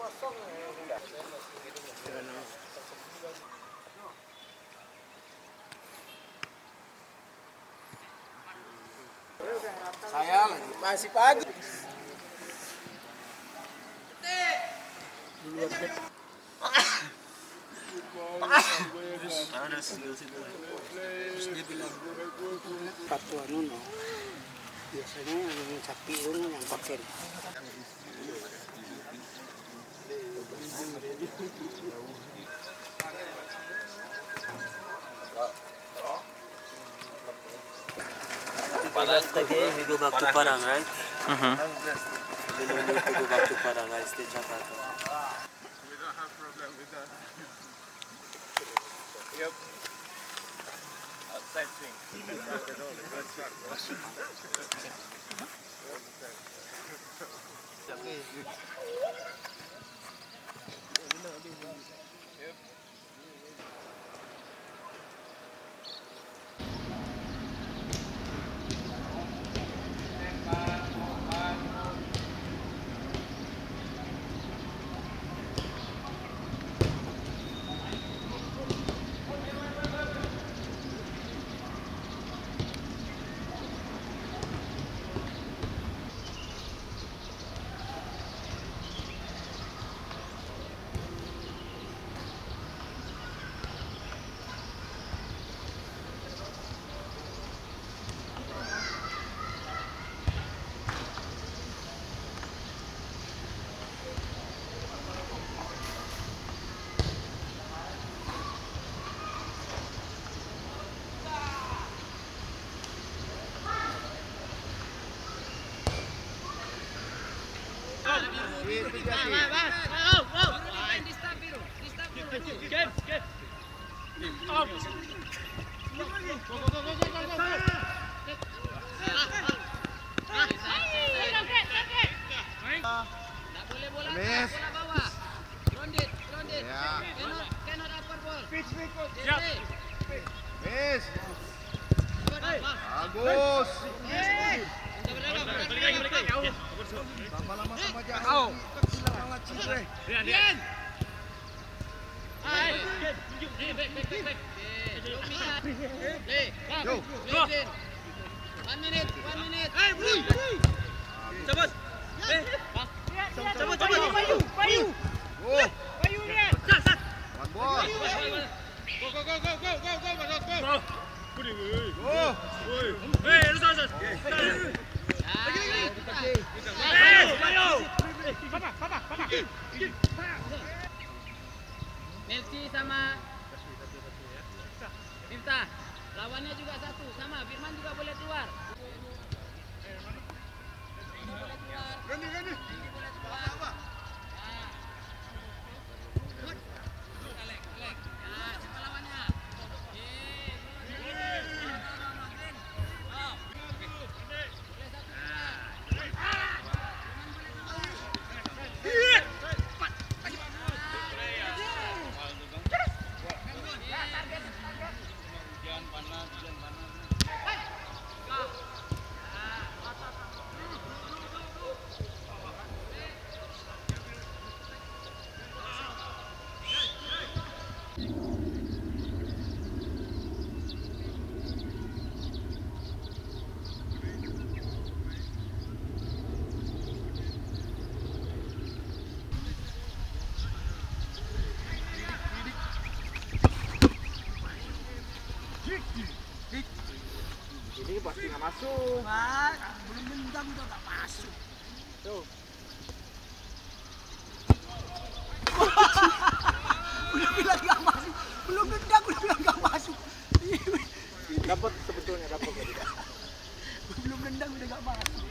Saya masih pagi. Terus dia bilang patu no. Biasanya yang sapi yang pakai. Today we go back to Parang, right? Then we need to go back to Parang, I stay Jakarta. We don't have problem with that. Yep. Outside thing. Bagus. Lama-lama sama jauh. Semangat Cipre. Rian. Go. 1 minute. Cepat. Cepat. Payu. Go. Payu Rian. One ball. Melki sama Miftah. Lawannya juga satu sama Firman juga boleh keluar. Gani. Ini pasti nggak masuk. Belum nendang udah nggak masuk. Tuh. Udah bilang nggak masuk. Belum nendang udah bilang nggak masuk. Dapat sebetulnya dapat. Belum nendang udah nggak masuk.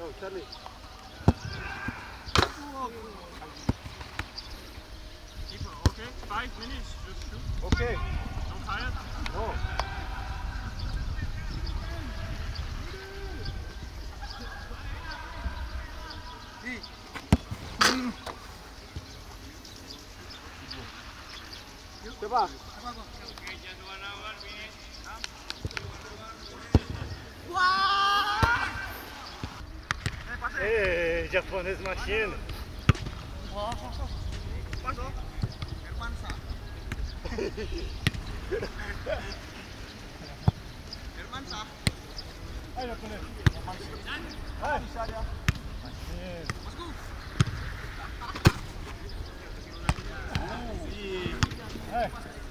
Oh, Charlie. Okay, 5 minutes, just shoot. Okay. No tired? No. Coba. Wah! Hey, Japanese machine. Hai, Japanese. Hai, Sharia. Hey.